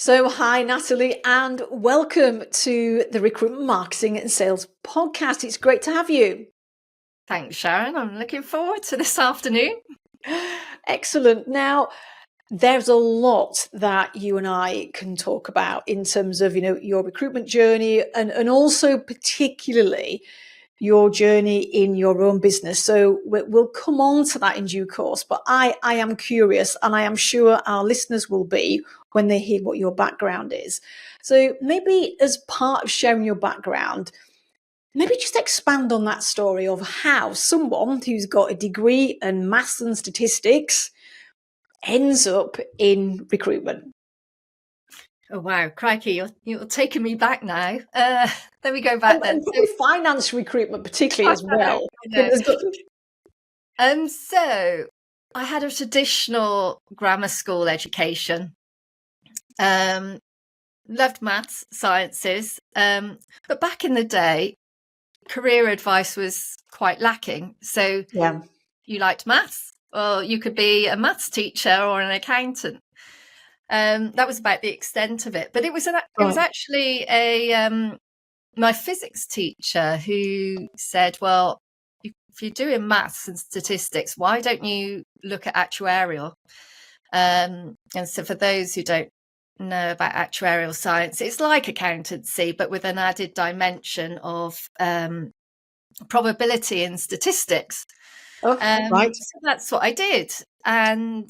So, hi, Natalie, and welcome to the Recruitment Marketing and Sales Podcast. It's great to have you. Thanks, Sharon. I'm looking forward to this afternoon. Excellent. Now, there's a lot that you and I can talk about in terms of, your recruitment journey and also particularly your journey in your own business. So we'll come on to that in due course. But I am curious, and I am sure our listeners will be when they hear what your background is. So maybe as part of sharing your background, maybe just expand on that story of how someone who's got a degree in maths and statistics ends up in recruitment. Oh, wow. Crikey, you're taking me back now. Let me go back then. So finance recruitment particularly as well. So I had a traditional grammar school education. Loved maths, sciences. But back in the day, career advice was quite lacking. So you liked maths, or you could be a maths teacher or an accountant. That was about the extent of it. But it was actually my physics teacher who said, well, if you're doing maths and statistics, why don't you look at actuarial? And so for those who don't know about actuarial science, it's like accountancy, but with an added dimension of probability and statistics. Right. So that's what I did. And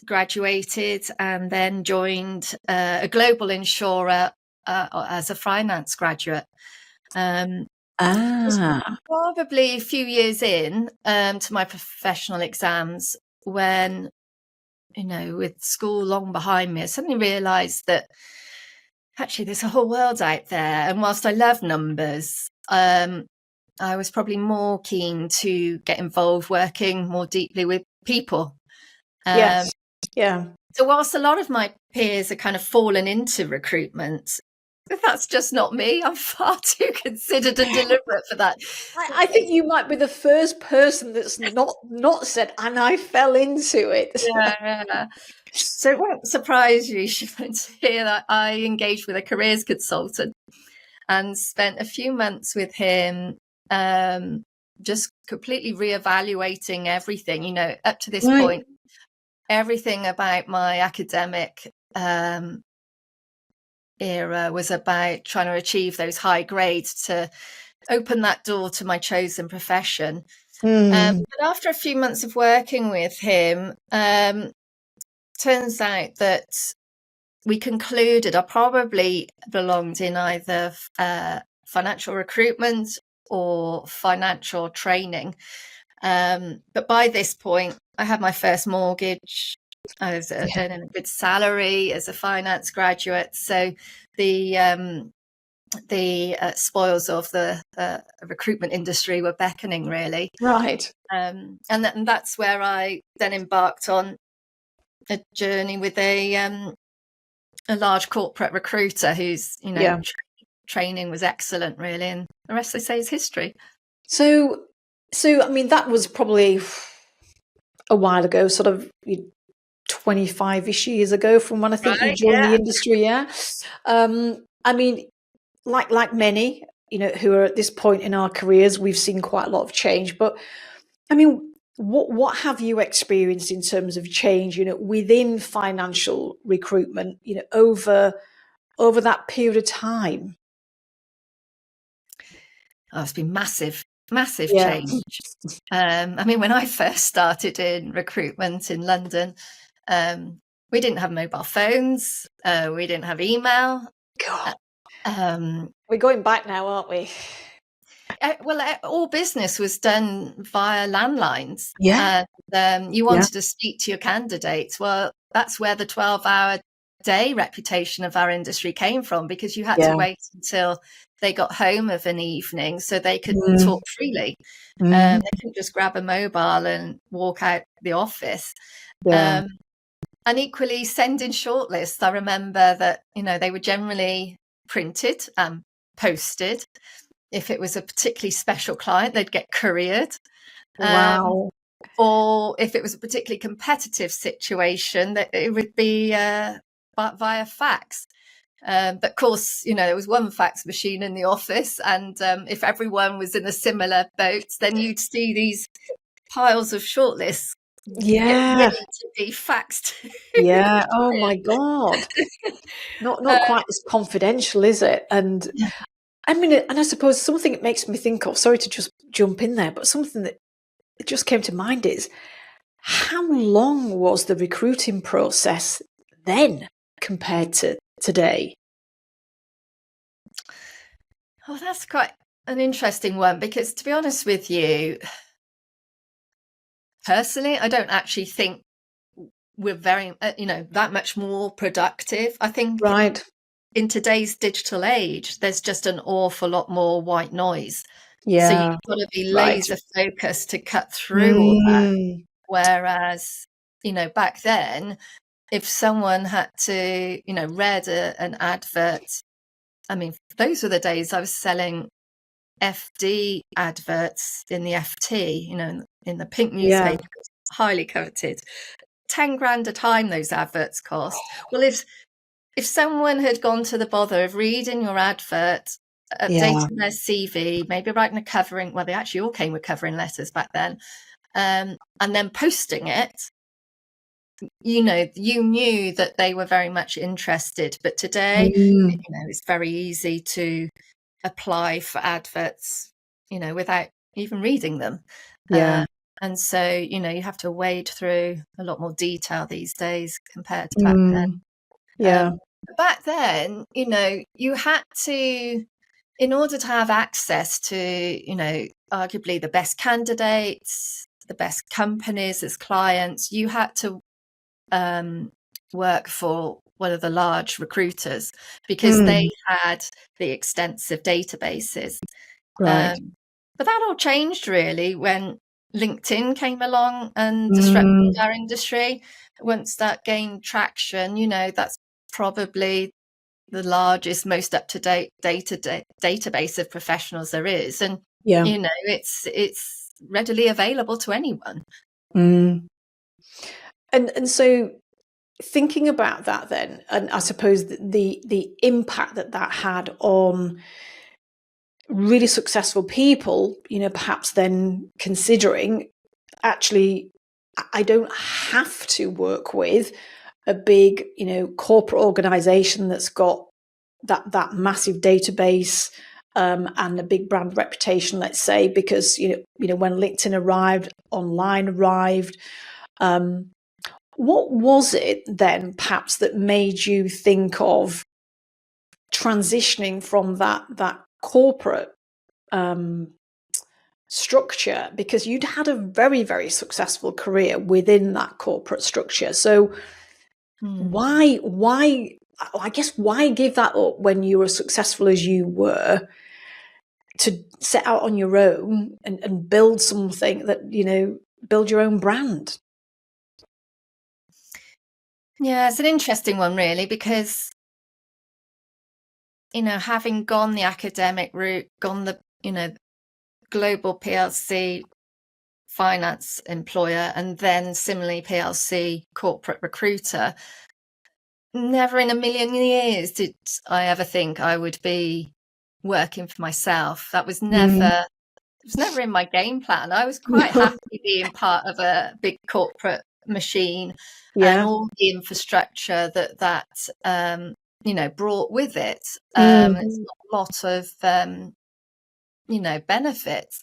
graduated and then joined a global insurer as a finance graduate. Probably a few years in to my professional exams when, with school long behind me, I suddenly realised that actually there's a whole world out there. And whilst I love numbers, I was probably more keen to get involved working more deeply with people. Yes. Yeah. So whilst a lot of my peers are kind of fallen into recruitment, that's just not me. I'm far too considered and deliberate for that. I think you might be the first person that's not said, and I fell into it. Yeah. So it won't surprise you, Sharon, to hear that I engaged with a careers consultant and spent a few months with him just completely reevaluating everything, up to this point. Everything about my academic era was about trying to achieve those high grades to open that door to my chosen profession. But after a few months of working with him, turns out that we concluded I probably belonged in either financial recruitment or financial training. But by this point, I had my first mortgage. I was earning a good salary as a finance graduate. So the spoils of the recruitment industry were beckoning, really. Right. And that's where I then embarked on a journey with a large corporate recruiter whose, training was excellent, really. And the rest, they say, is history. So I mean, that was probably a while ago, sort of 25-ish years ago from when I think you joined the industry. Yeah. I mean, like many, who are at this point in our careers, we've seen quite a lot of change. But I mean, what have you experienced in terms of change, within financial recruitment, over that period of time? Oh, it's been massive change. I mean, when I first started in recruitment in London, we didn't have mobile phones. We didn't have email. God. We're going back now, aren't we? Well, all business was done via landlines. Yeah. And you wanted to speak to your candidates. Well, that's where the 12-hour day reputation of our industry came from, because you had to wait until they got home of an evening so they could talk freely. They couldn't just grab a mobile and walk out the office. And equally, sending shortlists. I remember that, they were generally printed and posted. If it was a particularly special client, they'd get couriered. Wow. Or if it was a particularly competitive situation, that it would be via fax. But of course, there was one fax machine in the office, and if everyone was in a similar boat, then you'd see these piles of shortlists getting ready to be faxed. Yeah. Oh my God. Not quite as confidential, is it? And I mean, and I suppose something it makes me think of, sorry to just jump in there, but something that just came to mind is, how long was the recruiting process then compared to today? Oh, that's quite an interesting one, because to be honest with you, personally, I don't actually think we're very, that much more productive. I think Right. in today's digital age, there's just an awful lot more white noise. So Yeah. you've got to be Right. laser focused to cut through all that. Mm. Whereas, back then, if someone had to, read an advert, I mean, those were the days I was selling FD adverts in the FT, in the pink Yeah. newspaper, highly coveted. 10 grand a time those adverts cost. Well, if someone had gone to the bother of reading your advert, Yeah. updating their CV, maybe writing a covering, well, they actually all came with covering letters back then, and then posting it, you knew that they were very much interested. But today, Mm. it's very easy to apply for adverts, without even reading them. Yeah. And so, you have to wade through a lot more detail these days compared to back then. Yeah. Back then, you had to, in order to have access to, arguably the best candidates, the best companies as clients, you had to work for one of the large recruiters, because they had the extensive databases. Right. But that all changed really when LinkedIn came along and disrupted our industry. Once that gained traction, that's probably the largest, most up-to-date database of professionals there is. And, Yeah. it's readily available to anyone. And so thinking about that then, and I suppose the impact that had on really successful people, perhaps then considering, actually, I don't have to work with a big, corporate organization that's got that massive database, and a big brand reputation, let's say, because when LinkedIn arrived, online arrived. What was it then, perhaps, that made you think of transitioning from that corporate structure? Because you'd had a very, very successful career within that corporate structure. So why? I guess why give that up when you were as successful as you were, to set out on your own and build something that build your own brand? Yeah, it's an interesting one, really, because, having gone the academic route, gone the, global PLC finance employer, and then similarly PLC corporate recruiter, never in a million years did I ever think I would be working for myself. That was never, it was never in my game plan. I was quite happy being part of a big corporate machine, and Yeah. all the infrastructure that brought with it. It's got a lot of benefits.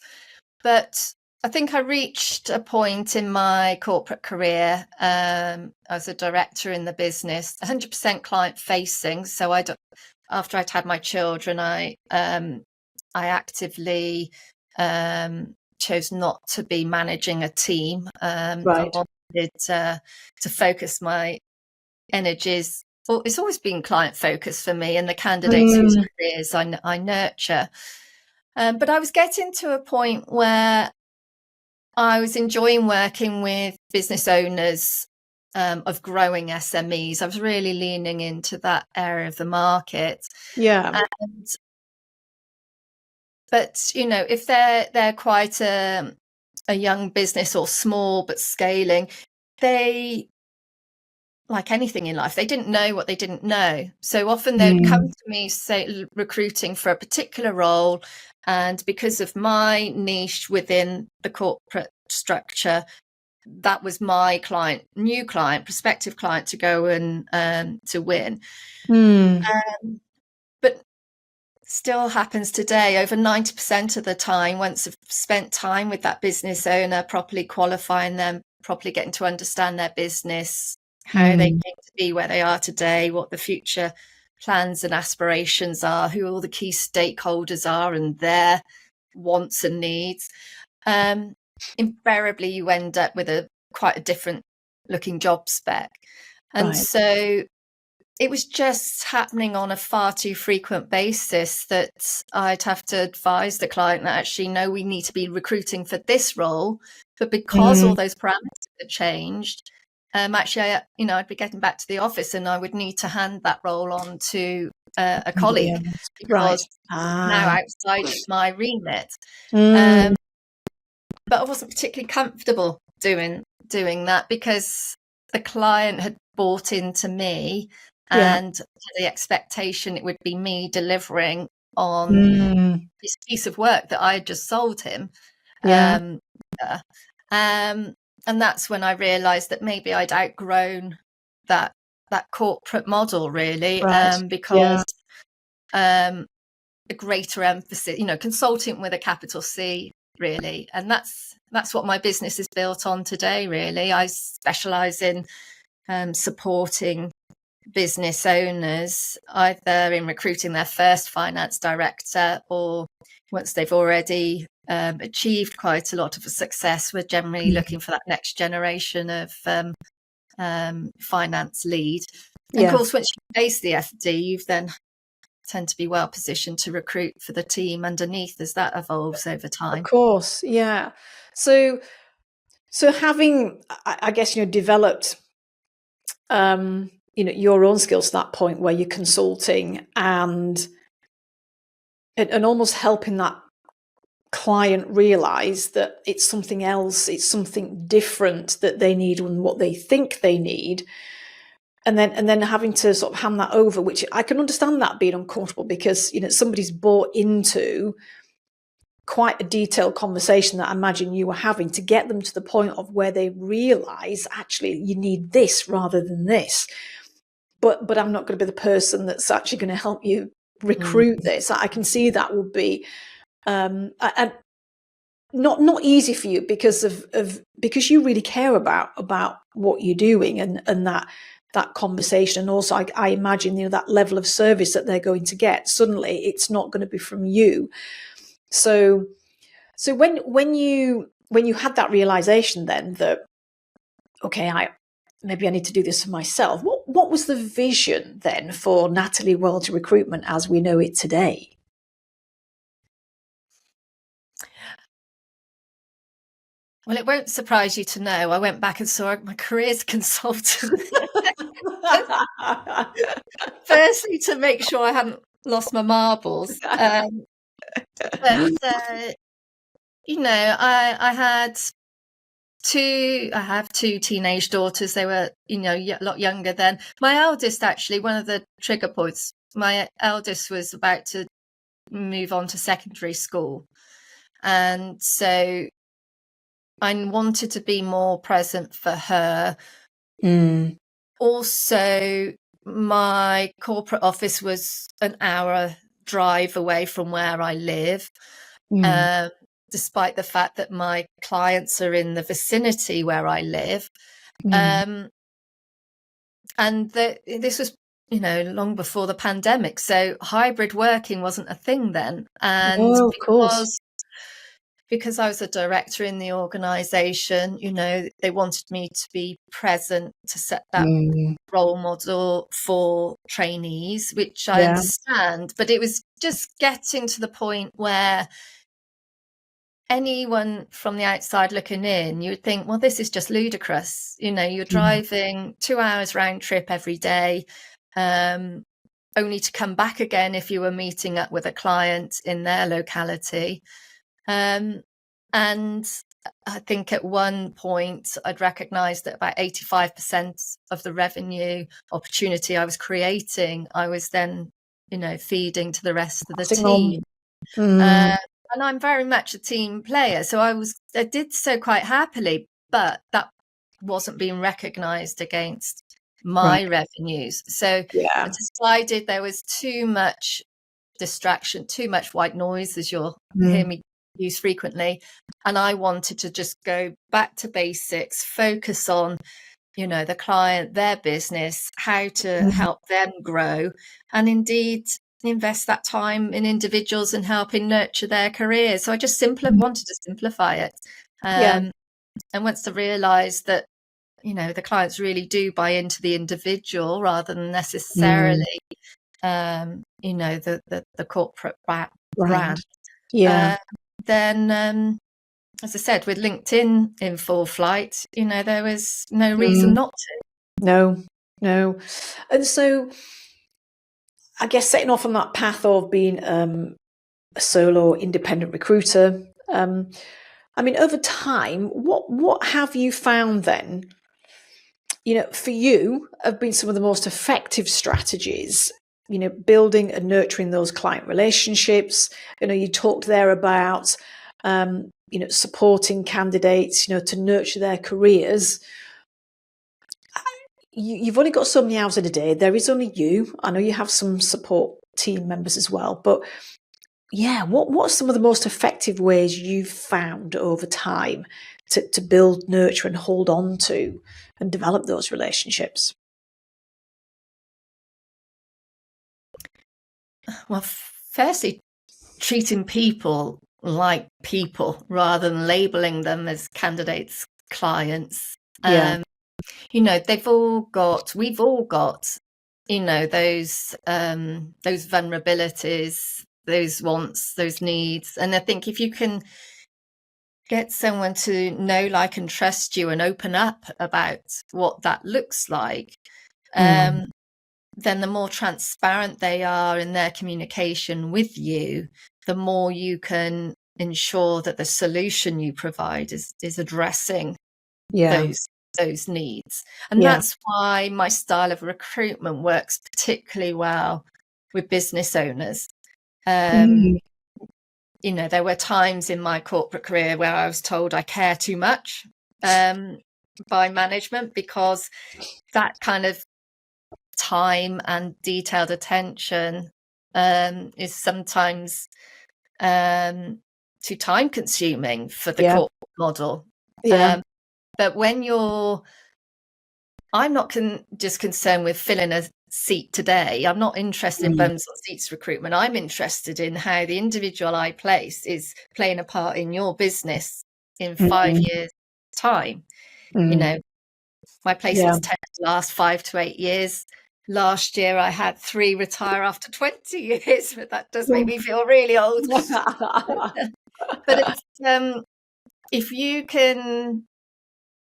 But I think I reached a point in my corporate career, as a director in the business, 100% client facing. So after I'd had my children, I actively chose not to be managing a team. I Right. wanted to focus my energies. Well, it's always been client focused for me, and the candidates whose careers I nurture. But I was getting to a point where I was enjoying working with business owners of growing SMEs. I was really leaning into that area of the market. Yeah. But if they're quite a young business or small but scaling, they like anything in life, they didn't know what they didn't know. So often they would come to me, say, recruiting for a particular role. And because of my niche within the corporate structure, that was my client, new client, prospective client to go and to win. But still happens today. Over 90% of the time, once I've spent time with that business owner, properly qualifying them, properly getting to understand their business, how they came to be where they are today, what the future plans and aspirations are, who all the key stakeholders are and their wants and needs. Invariably, you end up with quite a different looking job spec. And so it was just happening on a far too frequent basis that I'd have to advise the client that actually, no, we need to be recruiting for this role. But because all those parameters had changed, actually, I'd be getting back to the office and I would need to hand that role on to a colleague because now outside of my remit. But I wasn't particularly comfortable doing that because the client had bought into me and the expectation it would be me delivering on this piece of work that I had just sold him. And that's when I realised that maybe I'd outgrown that corporate model, really, because a greater emphasis, consulting with a capital C, really. And that's what my business is built on today, really. I specialise in supporting business owners, either in recruiting their first finance director or once they've already achieved quite a lot of success, we're generally looking for that next generation of finance lead. And of course, once you face the FD, you then tend to be well positioned to recruit for the team underneath as that evolves over time. Of course, yeah. So having, I guess, developed your own skills to that point where you're consulting and almost helping that client realize that it's something else, it's something different that they need and what they think they need, and then having to sort of hand that over, which I can understand that being uncomfortable because somebody's bought into quite a detailed conversation that I imagine you were having to get them to the point of where they realize actually you need this rather than this. But I'm not going to be the person that's actually going to help you recruit this. I can see that would be and not easy for you because because you really care about what you're doing and that conversation. And also I imagine that level of service that they're going to get, suddenly it's not going to be from you. So when you had that realization then that, okay, maybe I need to do this for myself, what was the vision then for Natalie World Recruitment as we know it today? Well, it won't surprise you to know I went back and saw my careers consultant. Firstly, to make sure I hadn't lost my marbles. But, I have two teenage daughters. They were, a lot younger then. My eldest, actually, one of the trigger points, my eldest was about to move on to secondary school. And so I wanted to be more present for her. Also, my corporate office was an hour drive away from where I live, despite the fact that my clients are in the vicinity where I live. And this was, long before the pandemic. So hybrid working wasn't a thing then. And of course. Because I was a director in the organisation, they wanted me to be present to set that role model for trainees, which I understand. But it was just getting to the point where anyone from the outside looking in, you would think, well, this is just ludicrous. You're driving 2 hours round trip every day, only to come back again if you were meeting up with a client in their locality. And I think at one point I'd recognised that about 85% of the revenue opportunity I was creating, I was then, feeding to the rest of the Passing on. team. And I'm very much a team player, so I did so quite happily, but that wasn't being recognised against my revenues. So I decided there was too much distraction, too much white noise, as you'll hear me use frequently. And I wanted to just go back to basics, focus on, the client, their business, how to help them grow, and indeed invest that time in individuals and helping nurture their careers. So I just wanted to simplify it. And once I realised that, the clients really do buy into the individual rather than necessarily the corporate brand. Then, as I said, with LinkedIn in full flight, there was no reason not to. No. And so I guess setting off on that path of being a solo independent recruiter, over time, what have you found then, for you, have been some of the most effective strategies, building and nurturing those client relationships? You talked there about, supporting candidates, to nurture their careers. You've only got so many hours in a day. There is only you. I know you have some support team members as well, but what are some of the most effective ways you've found over time to build, nurture, and hold on to and develop those relationships? Well, firstly, treating people like people rather than labeling them as candidates, clients. We've all got, those vulnerabilities, those wants, those needs. And I think if you can get someone to know, like, and trust you and open up about what that looks like, then the more transparent they are in their communication with you, the more you can ensure that the solution you provide is addressing those needs. And that's why my style of recruitment works particularly well with business owners. There were times in my corporate career where I was told I care too much by management, because that kind of time and detailed attention is sometimes too time consuming for the corporate model. But when I'm not just concerned with filling a seat today. I'm not interested in bums on seats recruitment. I'm interested in how the individual I place is playing a part in your business in 5 years' time. My placements tend to last 5 to 8 years. Last year I had 3 retire after 20 years, but that does make me feel really old. But it's, if you can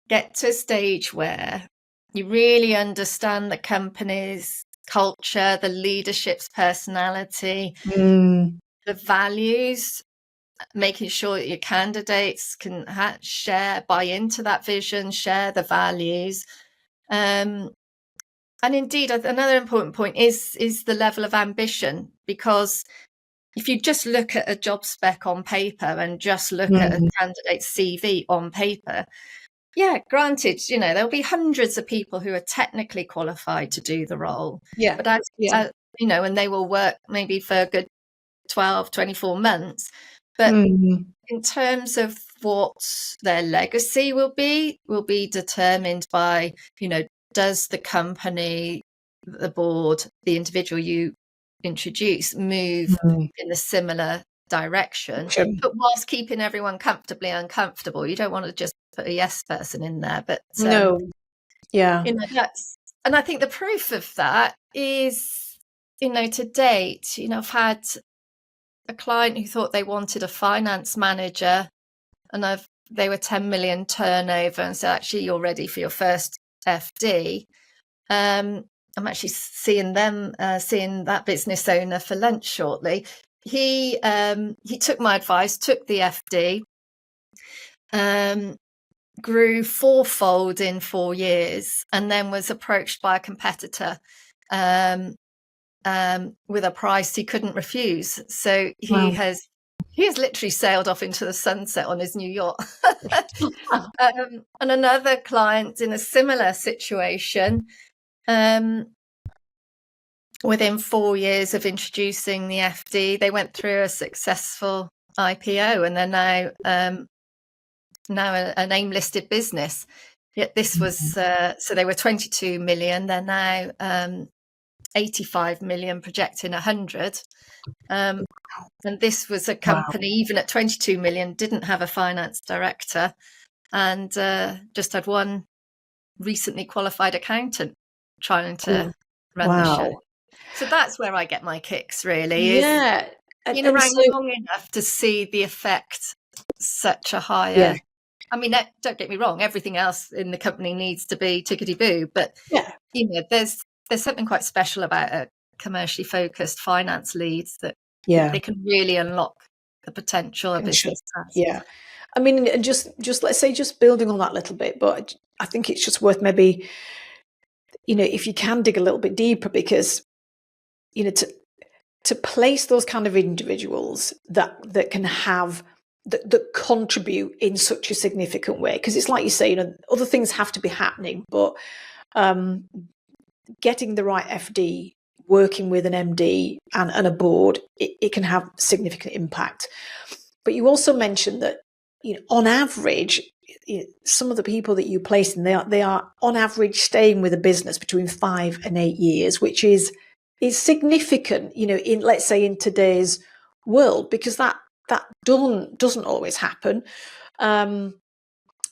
get to a stage where you really understand the company's culture, the leadership's personality, the values, making sure that your candidates can buy into that vision, share the values. And indeed, another important point is the level of ambition, because if you just look at a job spec on paper and just look at a candidate's CV on paper, granted, there'll be hundreds of people who are technically qualified to do the role. But and they will work maybe for a good 12, 24 months. But in terms of what their legacy will be determined by, does the company, the board, the individual you introduce move in a similar direction, but whilst keeping everyone comfortably uncomfortable. You don't want to just put a yes person in there, but that's, and I think the proof of that is, to date, I've had a client who thought they wanted a finance manager, and they were 10 million turnover, and said, actually, you're ready for your first FD. I'm actually seeing that business owner for lunch shortly. He took my advice, took the FD, grew fourfold in 4 years, and then was approached by a competitor with a price he couldn't refuse. So he has literally sailed off into the sunset on his new yacht. And another client in a similar situation, within 4 years of introducing the FD, they went through a successful IPO, and they're now an AIM listed business. Yet this was so they were 22 million. They're now 85 million, projecting 100. And this was a company, even at 22 million, didn't have a finance director, and just had one recently qualified accountant trying to run the show. So that's where I get my kicks, really. Yeah. Been around long enough to see the effect such a higher... I mean, don't get me wrong, everything else in the company needs to be tickety-boo, but there's something quite special about a commercially focused finance leads that they can really unlock the potential of business. Yeah. I mean, and just let's say, just building on that a little bit, but I think it's just worth maybe, if you can dig a little bit deeper, because, to place those kind of individuals that can have, that contribute in such a significant way, because it's like you say, other things have to be happening, but getting the right FD, working with an MD and a board, it can have significant impact. But you also mentioned that, on average, some of the people that you place in, they are on average staying with a business between 5 and 8 years, which is significant, in, let's say, in today's world, because that doesn't always happen.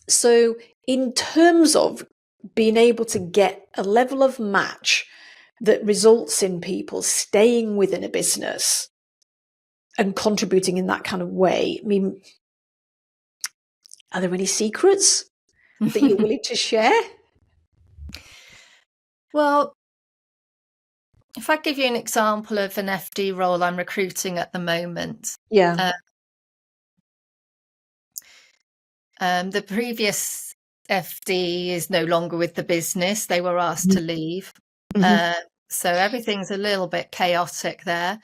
So in terms of being able to get a level of match that results in people staying within a business and contributing in that kind of way, I mean, are there any secrets that you're willing to share? Well, if I give you an example of an FD role I'm recruiting at the moment. The previous FD is no longer with the business. They were asked to leave. So everything's a little bit chaotic there.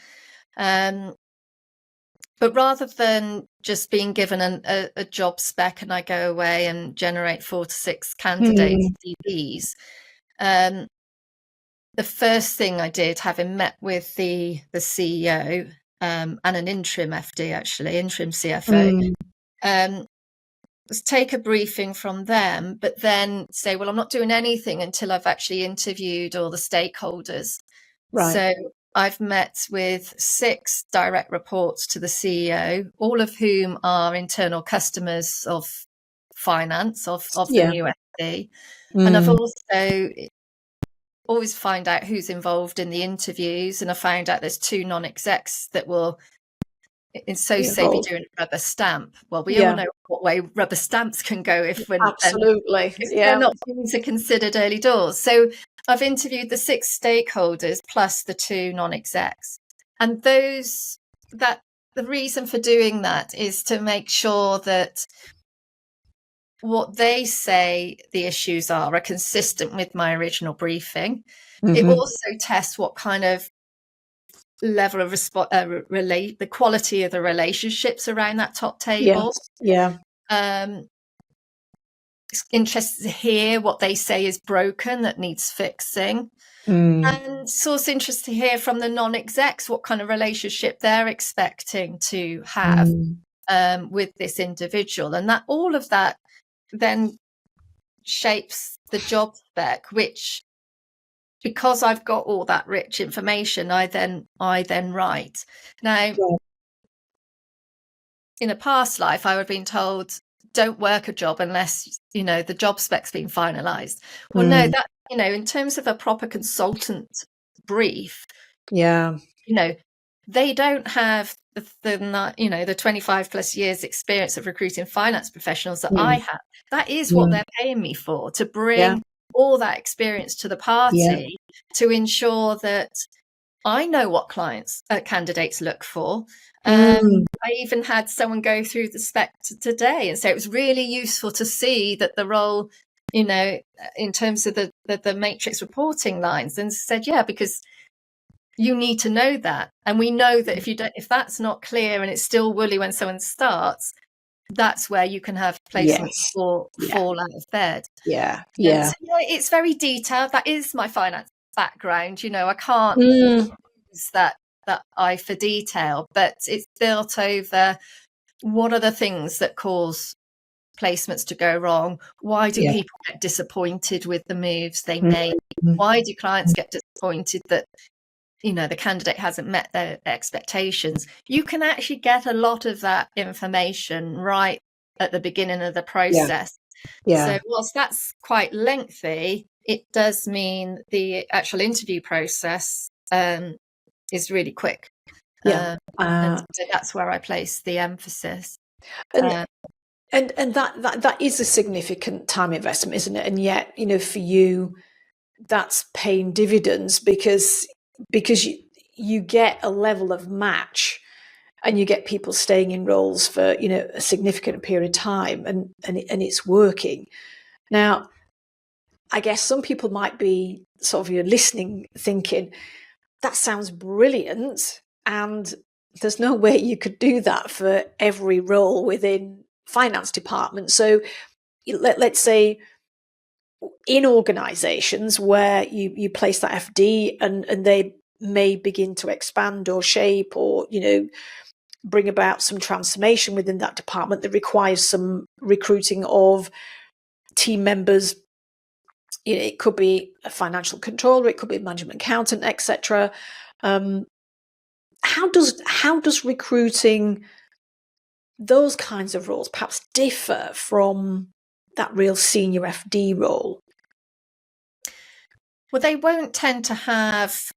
But rather than just being given a job spec and I go away and generate 4 to 6 candidates, CVs, the first thing I did, having met with the CEO and an interim FD, actually, interim CFO, was take a briefing from them, but then say, well, I'm not doing anything until I've actually interviewed all the stakeholders. So I've met with 6 direct reports to the CEO, all of whom are internal customers of finance, of the new FD. And I've also always find out who's involved in the interviews, and I found out there's 2 non-execs that will, say, be doing a rubber stamp. Well, we all know what way rubber stamps can go if they're not things are considered early doors. So I've interviewed the 6 stakeholders plus the 2 non-execs, and the reason for doing that is to make sure that what they say the issues are consistent with my original briefing. It also tests what kind of level of the quality of the relationships around that top table. It's interested to hear what they say is broken that needs fixing. And it's also interested to hear from the non-execs what kind of relationship they're expecting to have with this individual. And that all of that then shapes the job spec, which, because I've got all that rich information, I then write. Now, in a past life, I would have been told, don't work a job unless, the job spec's been finalised. Well, no, that, in terms of a proper consultant brief, they don't have the 25 plus years experience of recruiting finance professionals that I have. That is what they're paying me for, to bring all that experience to the party, to ensure that I know what candidates look for. Mm. I even had someone go through the spec today and say it was really useful to see that the role, in terms of the matrix reporting lines, and said, yeah, because you need to know that. And we know that if that's not clear and it's still woolly when someone starts, that's where you can have placements Yes. fall out of bed. Yeah. So, it's very detailed. That is my finance background. I can't use that eye for detail, but it's built over what are the things that cause placements to go wrong? Why do people get disappointed with the moves they make? Why do clients get disappointed that the candidate hasn't met their expectations? You can actually get a lot of that information right at the beginning of the process. So whilst that's quite lengthy, it does mean the actual interview process is really quick. And so that's where I place the emphasis. And that is a significant time investment, isn't it? And yet, for you, that's paying dividends because you get a level of match, and you get people staying in roles for a significant period of time, and it's working. Now, I guess some people might be sort of listening, thinking that sounds brilliant, and there's no way you could do that for every role within finance department. So let's say in organizations where you place that FD and they may begin to expand or shape or bring about some transformation within that department that requires some recruiting of team members. It could be a financial controller, it could be a management accountant, etc. How does recruiting those kinds of roles perhaps differ from that real senior FD role? Well, they won't tend to have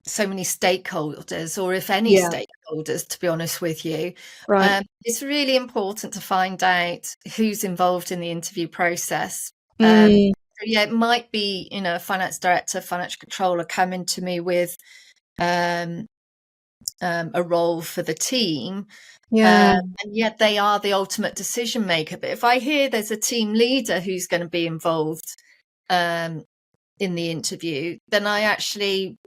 so many stakeholders, or if any stakeholders, to be honest with you. Right. It's really important to find out who's involved in the interview process. It might be, a finance director, financial controller coming to me with a role for the team. And yet they are the ultimate decision maker. But if I hear there's a team leader who's going to be involved in the interview, then I actually,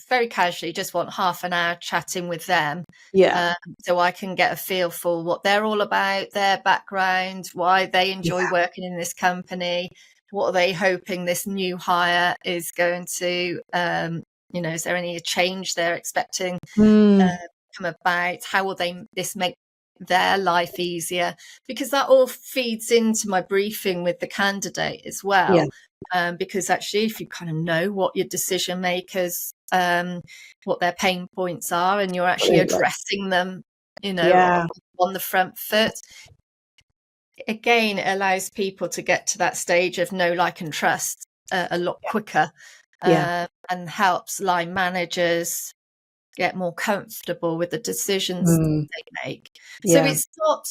very casually just want half an hour chatting with them. So I can get a feel for what they're all about, their background, why they enjoy working in this company, what are they hoping this new hire is going to, is there any change they're expecting come about? How will this make their life easier? Because that all feeds into my briefing with the candidate as well. Because actually, if you kind of know what your decision makers, what their pain points are, and you're actually addressing them, on the front foot, again, it allows people to get to that stage of know, like, and trust a lot quicker, and helps line managers get more comfortable with the decisions they make. So it's not,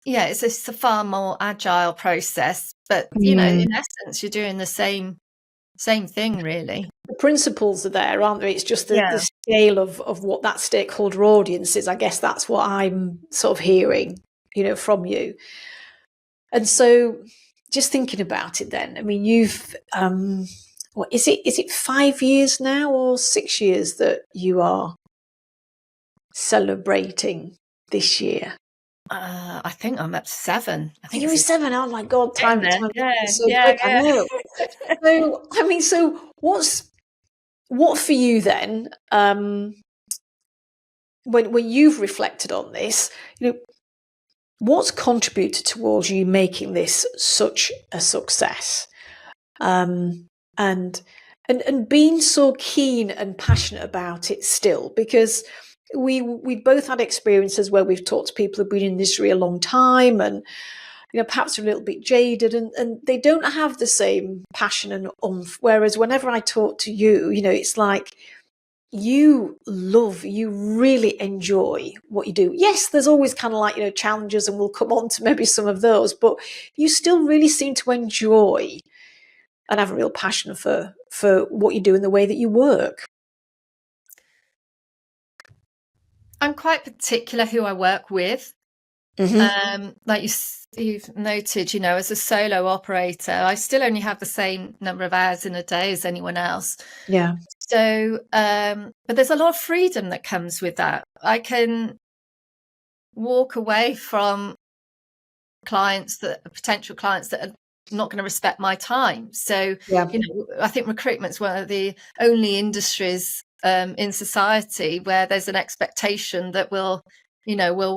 it's a far more agile process, but in essence, you're doing the same thing, really. The principles are there, aren't they? It's just the scale of what that stakeholder audience is. I guess that's what I'm sort of hearing, from you. And so, just thinking about it, then, I mean, you've what is it? Is it 5 years now or 6 years that you are celebrating this year? I think I'm at 7. I think you're 7. Oh my God, time is so quick. I know. So, I mean, what for you then? When you've reflected on this, what's contributed towards you making this such a success, and being so keen and passionate about it still? Because we both had experiences where we've talked to people who've been in this industry a long time, and perhaps are a little bit jaded, and they don't have the same passion and oomph. Whereas whenever I talk to you, it's like you really enjoy what you do. Yes, there's always kind of like, challenges, and we'll come on to maybe some of those, but you still really seem to enjoy and have a real passion for what you do and the way that you work? I'm quite particular who I work with. Like you've noted, as a solo operator, I still only have the same number of hours in a day as anyone else. Yeah. So, but there's a lot of freedom that comes with that. I can walk away from potential clients that are not going to respect my time. So, Yeah. I think recruitment's one of the only industries in society where there's an expectation that we'll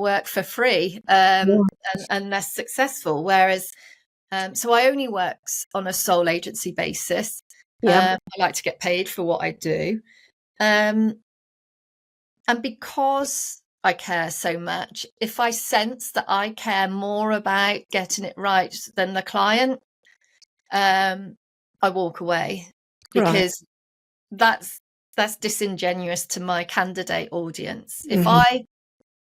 work for free unless successful. Whereas, so I only work on a sole agency basis. Yeah. I like to get paid for what I do. And because I care so much, if I sense that I care more about getting it right than the client, I walk away, because that's disingenuous to my candidate audience. If I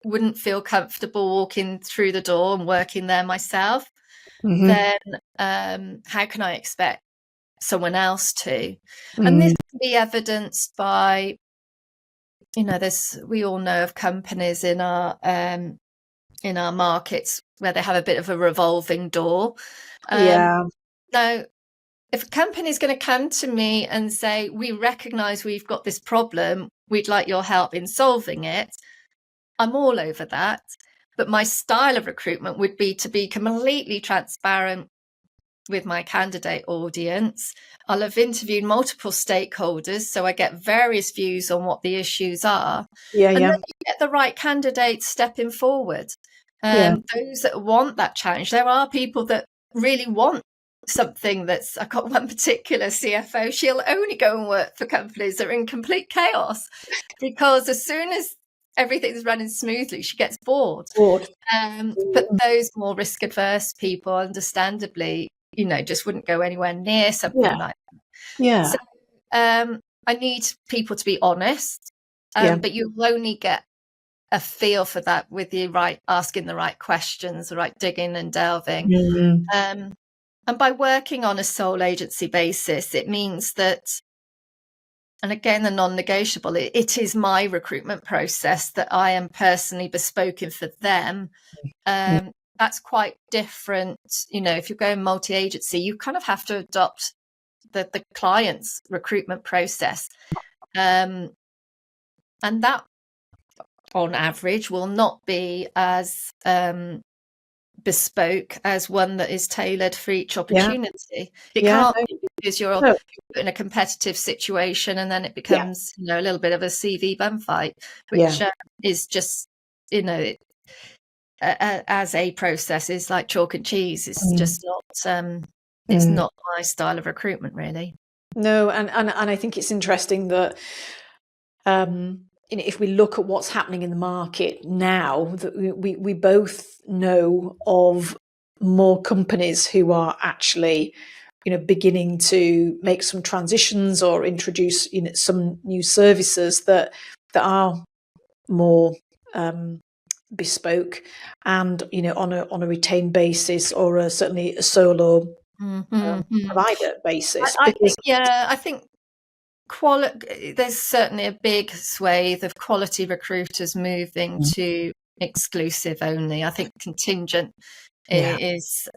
wouldn't feel comfortable walking through the door and working there myself, then how can I expect someone else to? And this can be evidenced by, we all know of companies in our markets where they have a bit of a revolving door. Now, if a company is going to come to me and say, we recognize we've got this problem, we'd like your help in solving it, I'm all over that. But my style of recruitment would be to be completely transparent with my candidate audience. I'll have interviewed multiple stakeholders, so I get various views on what the issues are. And then you get the right candidates stepping forward. Those that want that challenge. There are people that really want something I've got one particular CFO, she'll only go and work for companies that are in complete chaos, because as soon as everything's running smoothly, she gets bored. But those more risk adverse people, understandably, just wouldn't go anywhere near something like that. So I need people to be honest, but you'll only get a feel for that with asking the right questions, the right digging and delving. And by working on a sole agency basis, it means that, and again, the non-negotiable, it is my recruitment process that I am personally bespoken for them. That's quite different. If you're going multi-agency, you kind of have to adopt the client's recruitment process. And that, on average, will not be as bespoke as one that is tailored for each opportunity. It can't be, because you're in a competitive situation, and then it becomes a little bit of a CV bum fight, which is just as a process is like chalk and cheese. It's just not it's not my style of recruitment, really. No, and I think it's interesting that if we look at what's happening in the market now, that we both know of more companies who are actually, beginning to make some transitions or introduce, some new services that are more bespoke and, on a retained basis, or certainly a solo provider basis. I think there's certainly a big swathe of quality recruiters moving to exclusive only. I think contingent is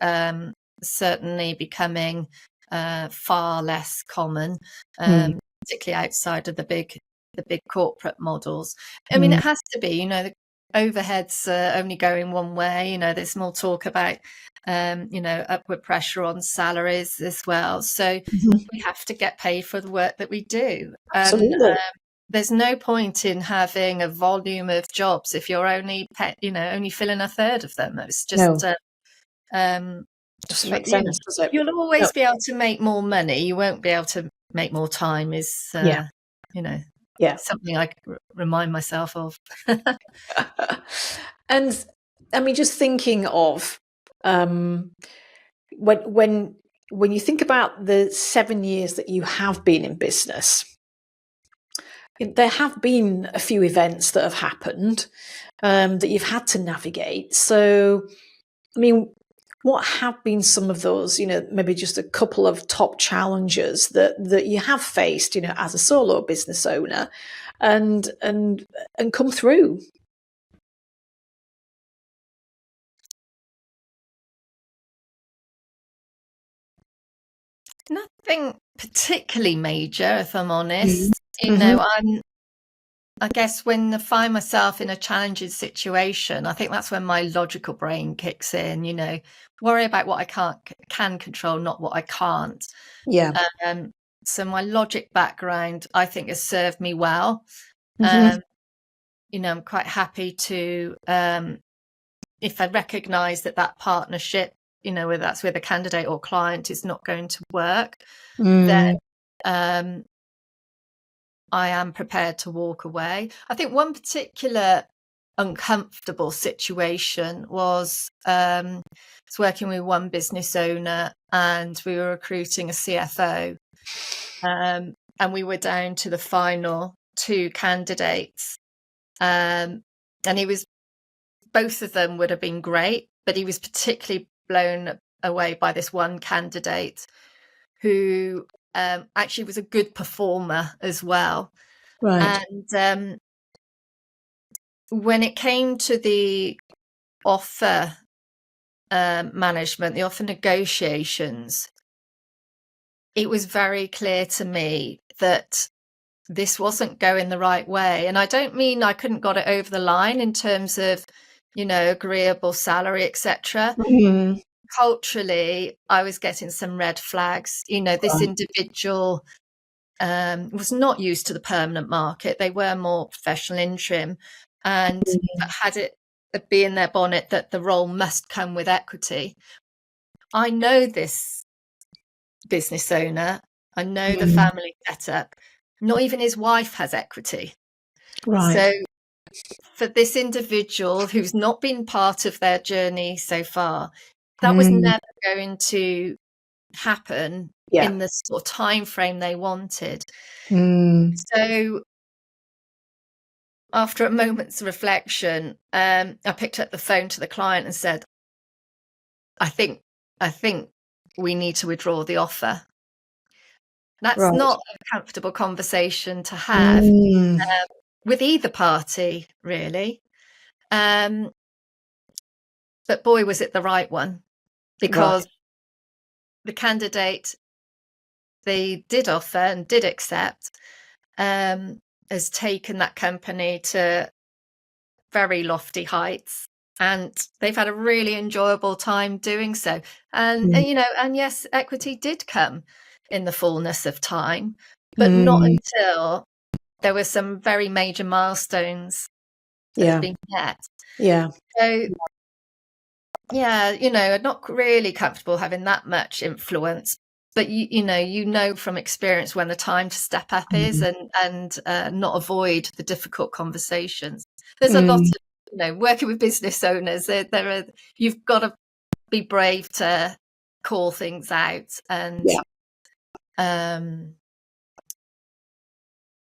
certainly becoming far less common, particularly outside of the big corporate models. I mean, it has to be. The overheads are only going one way. There's more talk about upward pressure on salaries as well. So we have to get paid for the work that we do. Absolutely. And there's no point in having a volume of jobs if you're only only filling a third of them. It's just doesn't make sense, does it? You'll always be able to make more money. You won't be able to make more time. Is something I remind myself of. And I mean, just thinking of when you think about the 7 years that you have been in business, there have been a few events that have happened that you've had to navigate. So, I mean, what have been some of those, maybe just a couple of top challenges that you have faced, as a solo business owner, and come through? Nothing particularly major, if I'm honest. Mm-hmm. I guess when I find myself in a challenging situation, I think that's when my logical brain kicks in, worry about what I can control, not what I can't. Yeah. So my logic background, I think, has served me well. Mm-hmm. I'm quite happy to, if I recognise that partnership, whether that's with a candidate or client, is not going to work, then I am prepared to walk away. I think one particular uncomfortable situation was working with one business owner, and we were recruiting a CFO, and we were down to the final two candidates, and both of them would have been great, but he was particularly blown away by this one candidate who actually was a good performer as well. Right. And when it came to the offer management, the offer negotiations, it was very clear to me that this wasn't going the right way. And I don't mean I couldn't got it over the line in terms of, agreeable salary, etc. Mm-hmm. Culturally, I was getting some red flags. This individual was not used to the permanent market. They were more professional interim, and had it be in their bonnet that the role must come with equity. I know this business owner. I know the family setup. Not even his wife has equity. Right. So for this individual who's not been part of their journey so far, that was never going to happen in the sort of time frame they wanted. So after a moment's reflection, I picked up the phone to the client and said, I think we need to withdraw the offer. That's Right. not a comfortable conversation to have with either party, really. But boy, was it the right one, because the candidate they did offer and did accept has taken that company to very lofty heights, and they've had a really enjoyable time doing so. And yes, equity did come in the fullness of time, but not until there were some very major milestones that had been met. So I'm not really comfortable having that much influence, but from experience when the time to step up is, and not avoid the difficult conversations. There's a lot of working with business owners. You've got to be brave to call things out, and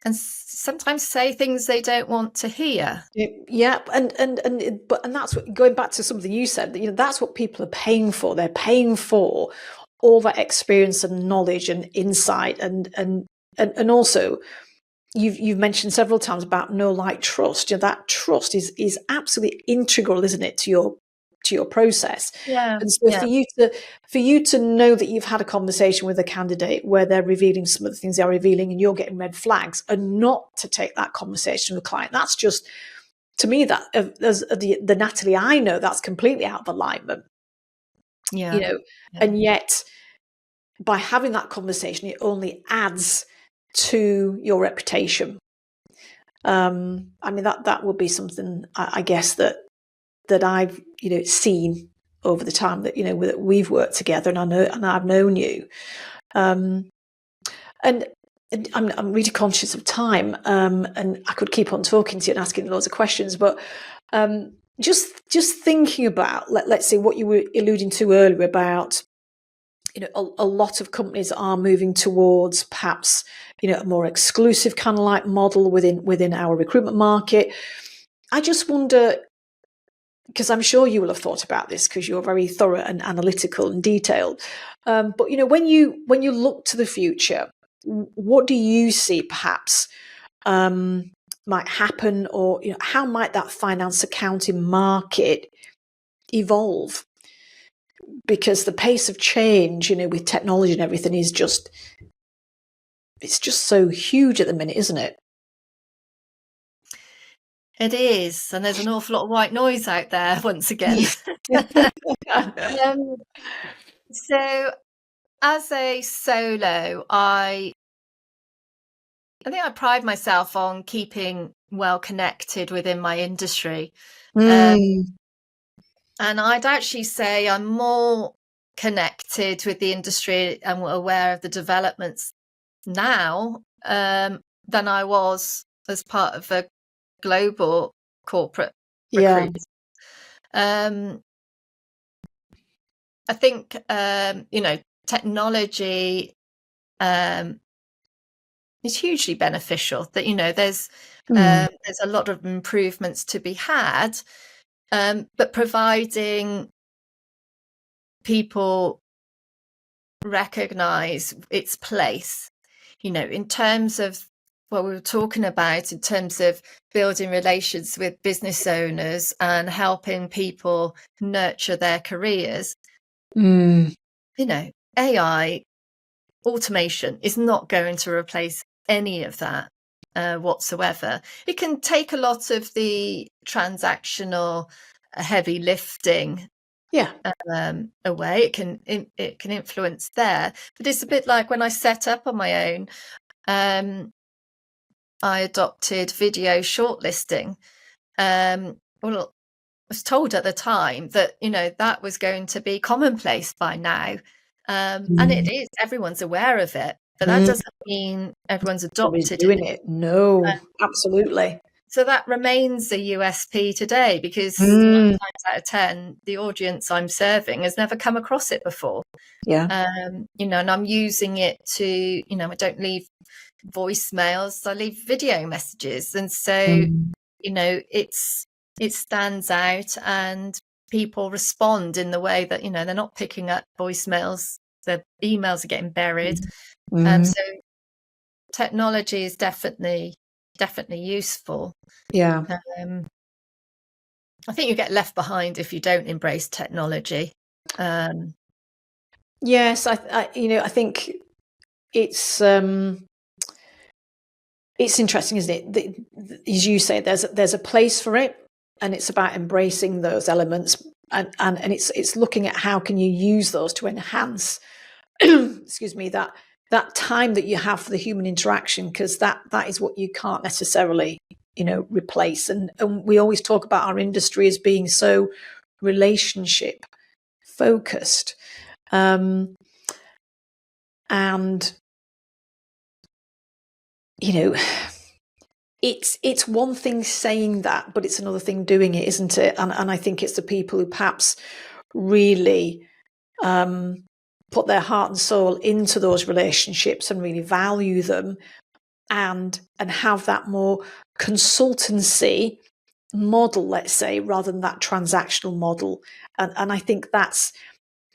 sometimes say things they don't want to hear. Yeah, and that's what, going back to something you said, that's what people are paying for. They're paying for all that experience and knowledge and insight, and also you've mentioned several times about know, like, trust. That trust is absolutely integral, isn't it, to your process. And so for you to know that you've had a conversation with a candidate where they're revealing some of the things they're revealing and you're getting red flags, and not to take that conversation with the client, that's just, to me, that as the Natalie I know, that's completely out of alignment. And yet by having that conversation, it only adds to your reputation. I mean, that would be something, I guess, that I've seen over the time that that we've worked together, and I've known you. And I'm really conscious of time, and I could keep on talking to you and asking loads of questions, but just thinking about, let's say, what you were alluding to earlier about, a lot of companies are moving towards perhaps a more exclusive kind of like model within our recruitment market. I just wonder, because I'm sure you will have thought about this because you're very thorough and analytical and detailed. But when you look to the future, what do you see perhaps might happen, or how might that finance accounting market evolve? Because the pace of change, with technology and everything, is it's just so huge at the minute, isn't it? It is, and there's an awful lot of white noise out there once again. So as a solo, I think I pride myself on keeping well connected within my industry. And I'd actually say I'm more connected with the industry and aware of the developments now than I was as part of a global corporate recruitment. I think technology is hugely beneficial. That there's a lot of improvements to be had, but providing people recognize its place, in terms of what we were talking about, in terms of building relations with business owners and helping people nurture their careers. AI automation is not going to replace any of that whatsoever. It can take a lot of the transactional heavy lifting away. It can influence there, but it's a bit like when I set up on my own. I adopted video shortlisting. Well, I was told at the time that that was going to be commonplace by now, and it is. Everyone's aware of it, but that doesn't mean everyone's adopted doing it. No, absolutely. So that remains a USP today, because 9 times out of 10, the audience I'm serving has never come across it before. And I'm using it to, I don't leave voicemails, I leave video messages. And so, it stands out, and people respond in the way that, they're not picking up voicemails, the emails are getting buried. So technology is definitely useful. I think you get left behind if you don't embrace technology. Yes, I think it's interesting, isn't it? As you say, there's a place for it, and it's about embracing those elements, and it's looking at how can you use those to enhance excuse me, that time that you have for the human interaction, because that is what you can't necessarily replace. And we always talk about our industry as being so relationship focused, and it's one thing saying that, but it's another thing doing it, isn't it? And I think it's the people who perhaps really put their heart and soul into those relationships and really value them, and have that more consultancy model, let's say, rather than that transactional model. And I think that's,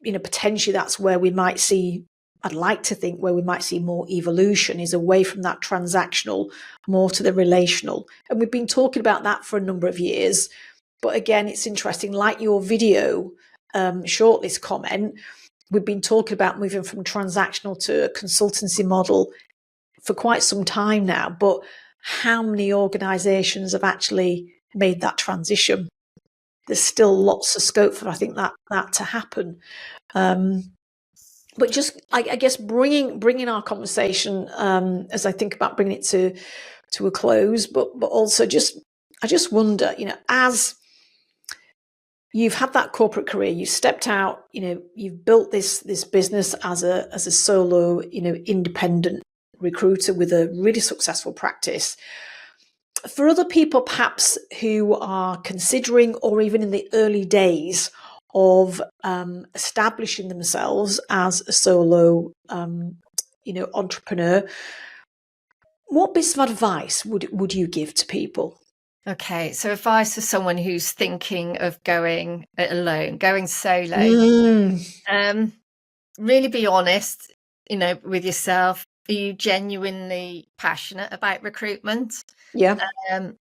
potentially that's where we might see, I'd like to think where we might see more evolution, is away from that transactional, more to the relational. And we've been talking about that for a number of years. But again, it's interesting, like your video shortlist comment, we've been talking about moving from transactional to a consultancy model for quite some time now. But how many organisations have actually made that transition? There's still lots of scope for, I think, that to happen. But just, I guess, bringing our conversation, as I think about bringing it to a close, but also I just wonder, as you've had that corporate career, you stepped out, you've built this business as a solo, independent recruiter with a really successful practice. For other people, perhaps, who are considering, or even in the early days of establishing themselves as a solo, entrepreneur, what bits of advice would you give to people? Okay, so advice for someone who's thinking of going it alone, going solo. Really be honest, with yourself. Are you genuinely passionate about recruitment? Yeah, Um,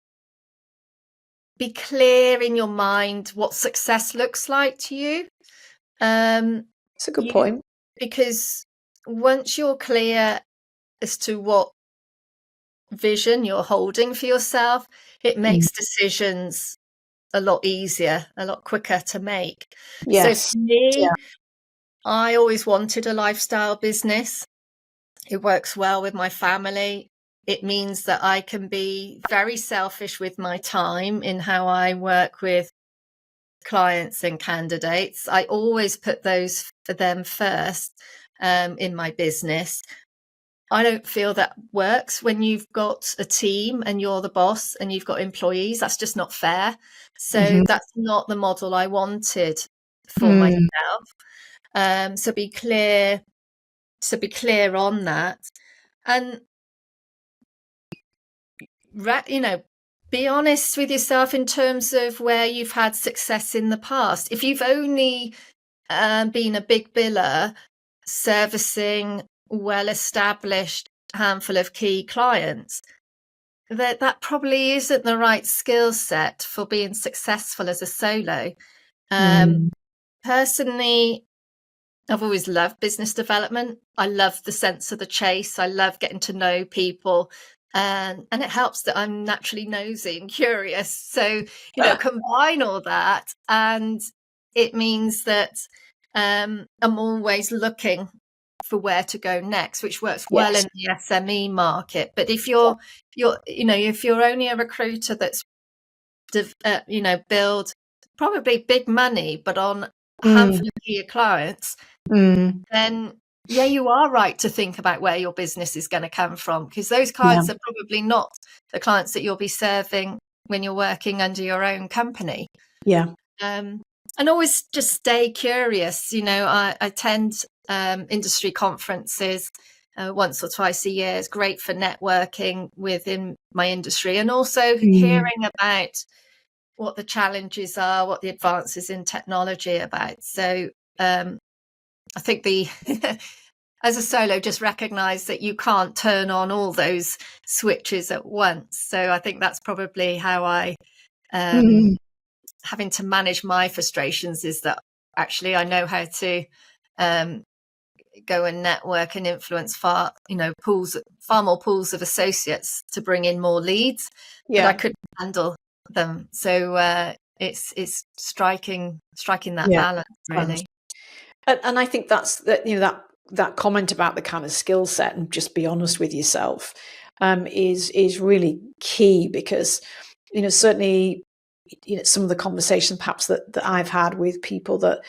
be clear in your mind what success looks like to you. it's a good You point. Because once you're clear as to what vision you're holding for yourself, it Mm. makes decisions a lot easier, a lot quicker to make. So for Yes. Yeah. me, I always wanted a lifestyle business. It works well with my family. It means that I can be very selfish with my time in how I work with clients and candidates. I always put those for them first in my business. I don't feel that works when you've got a team and you're the boss and you've got employees. That's just not fair. So Mhm. that's not the model I wanted for Mm. myself. So be clear. So be clear on that, and be honest with yourself in terms of where you've had success in the past. If you've only been a big biller servicing well-established handful of key clients, that probably isn't the right skill set for being successful as a solo. Mm. Personally, I've always loved business development. I love the sense of the chase. I love getting to know people. And it helps that I'm naturally nosy and curious. So, combine all that, and it means that I'm always looking for where to go next, which works well Yes. in the SME market. But if you're only a recruiter that's build probably big money, but on a Mm. handful of key clients, Mm. then yeah, you are right to think about where your business is going to come from, because those Yeah. clients are probably not the clients that you'll be serving when you're working under your own company. Yeah. And always just stay curious. I attend industry conferences once or twice a year. It's great for networking within my industry, and also Mm. hearing about what the challenges are, what the advances in technology are about. So I think as a solo, just recognize that you can't turn on all those switches at once. So I think that's probably how Mm. having to manage my frustrations, is that actually I know how to um, go and network and influence far more pools of associates to bring in more leads, but I Yeah. couldn't handle them. So it's striking that Yeah. balance, Balance. really. And I think that's that. That comment about the kind of skill set and just be honest with yourself is really key, because certainly some of the conversations perhaps that I've had with people that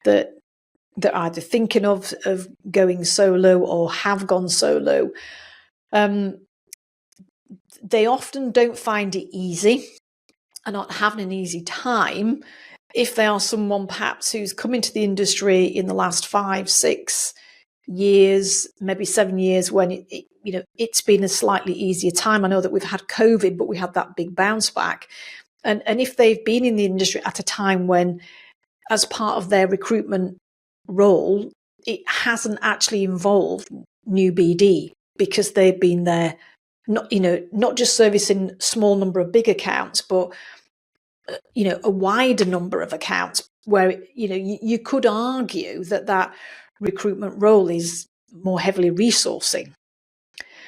that are either thinking of going solo or have gone solo, um, they often don't find it easy and not having an easy time if they are someone perhaps who's come into the industry in the last 5, 6 years, maybe 7 years, when it's been a slightly easier time. I know that we've had COVID, but we had that big bounce back. And if they've been in the industry at a time when, as part of their recruitment role, it hasn't actually involved new BD, because they've been there, not just servicing small number of big accounts, but a wider number of accounts, where you could argue that recruitment role is more heavily resourcing.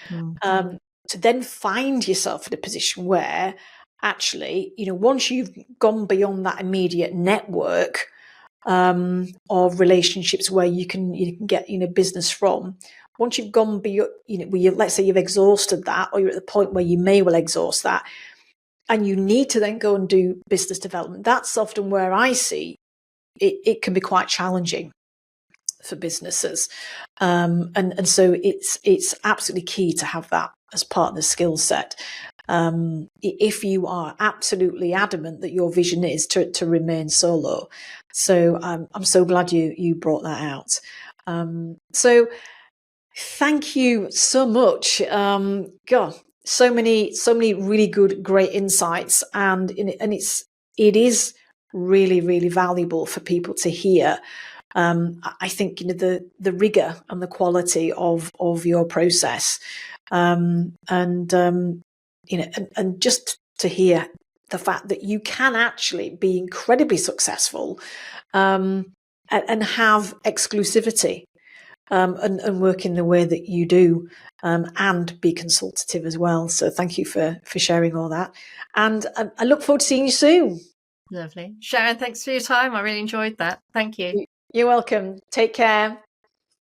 Mm. To then find yourself in a position where actually, once you've gone beyond that immediate network of relationships where you can get business from, once you've gone beyond, let's say you've exhausted that, or you're at the point where you may well exhaust that, and you need to then go and do business development, that's often where I see it can be quite challenging for businesses. And so it's absolutely key to have that as part of the skill set. If you are absolutely adamant that your vision is to remain solo. So I'm so glad you brought that out. So thank you so much. God, so many really good, great insights, and it is really, really valuable for people to hear. I think the rigor and the quality of your process, and just to hear the fact that you can actually be incredibly successful, and have exclusivity, and work in the way that you do, and be consultative as well. So thank you for sharing all that, and I look forward to seeing you soon. Lovely. Sharon, thanks for your time. I really enjoyed that. Thank you. You're welcome. Take care.